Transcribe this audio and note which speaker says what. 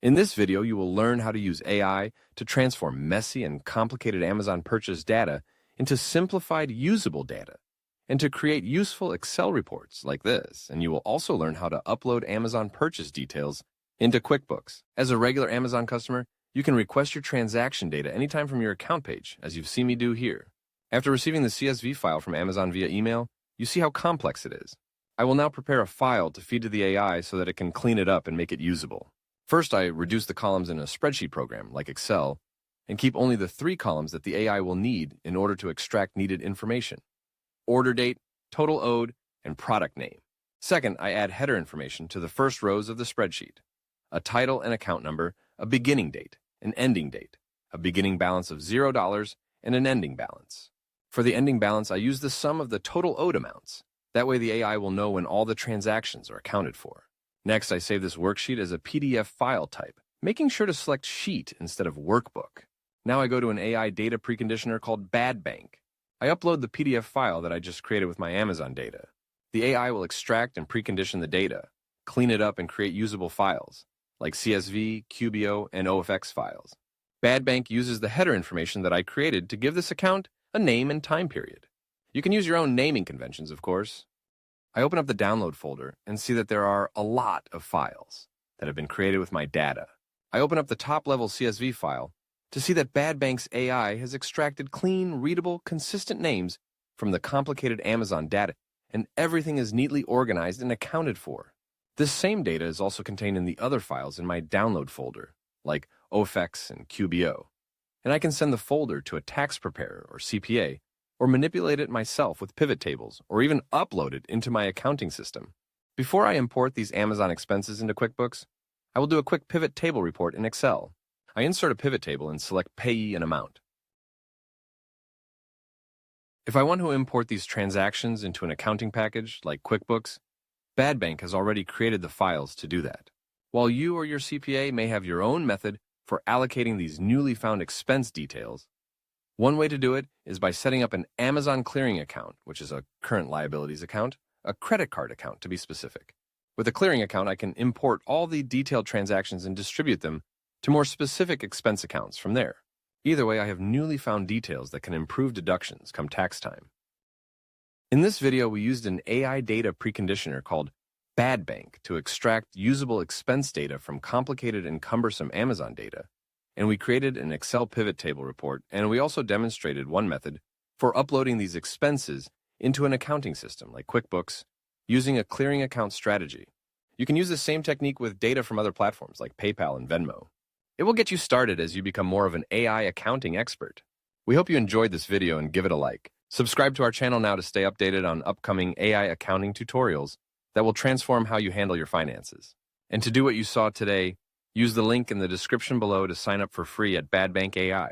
Speaker 1: In this video, you will learn how to use AI to transform messy and complicated Amazon purchase data into simplified, usable data, and to create useful Excel reports like this. And you will also learn how to upload Amazon purchase details into QuickBooks. As a regular Amazon customer, you can request your transaction data anytime from your account page, as you've seen me do here. After receiving the CSV file from Amazon via email, you see how complex it is. I will now prepare a file to feed to the AI so that it can clean it up and make it usable. First, I reduce the columns in a spreadsheet program like Excel and keep only the 3 columns that the AI will need in order to extract needed information: order date, total owed, and product name. Second, I add header information to the first rows of the spreadsheet: a title and account number, a beginning date, an ending date, a beginning balance of $0, and an ending balance. For the ending balance, I use the sum of the total owed amounts. That way the AI will know when all the transactions are accounted for. Next, I save this worksheet as a PDF file type, making sure to select Sheet instead of Workbook. Now I go to an AI data preconditioner called Badbank. I upload the PDF file that I just created with my Amazon data. The AI will extract and precondition the data, clean it up, and create usable files, like CSV, QBO, and OFX files. Badbank uses the header information that I created to give this account a name and time period. You can use your own naming conventions, of course. I open up the download folder and see that there are a lot of files that have been created with my data. I open up the top-level CSV file to see that Badbank's AI has extracted clean, readable, consistent names from the complicated Amazon data, and everything is neatly organized and accounted for. This same data is also contained in the other files in my download folder, like OFX and QBO, and I can send the folder to a tax preparer or CPA, or manipulate it myself with pivot tables, or even upload it into my accounting system. Before I import these Amazon expenses into QuickBooks, I will do a quick pivot table report in Excel. I insert a pivot table and select Payee and Amount. If I want to import these transactions into an accounting package like QuickBooks, Badbank has already created the files to do that. While you or your CPA may have your own method for allocating these newly found expense details, one way to do it is by setting up an Amazon clearing account, which is a current liabilities account, a credit card account to be specific. With a clearing account, I can import all the detailed transactions and distribute them to more specific expense accounts from there. Either way, I have newly found details that can improve deductions come tax time. In this video, we used an AI data preconditioner called Badbank to extract usable expense data from complicated and cumbersome Amazon data, and we created an Excel pivot table report, and we also demonstrated one method for uploading these expenses into an accounting system like QuickBooks using a clearing account strategy. You can use the same technique with data from other platforms like PayPal and Venmo. It will get you started as you become more of an AI accounting expert. We hope you enjoyed this video and give it a like. Subscribe to our channel now to stay updated on upcoming AI accounting tutorials that will transform how you handle your finances. And to do what you saw today, use the link in the description below to sign up for free at Badbank AI.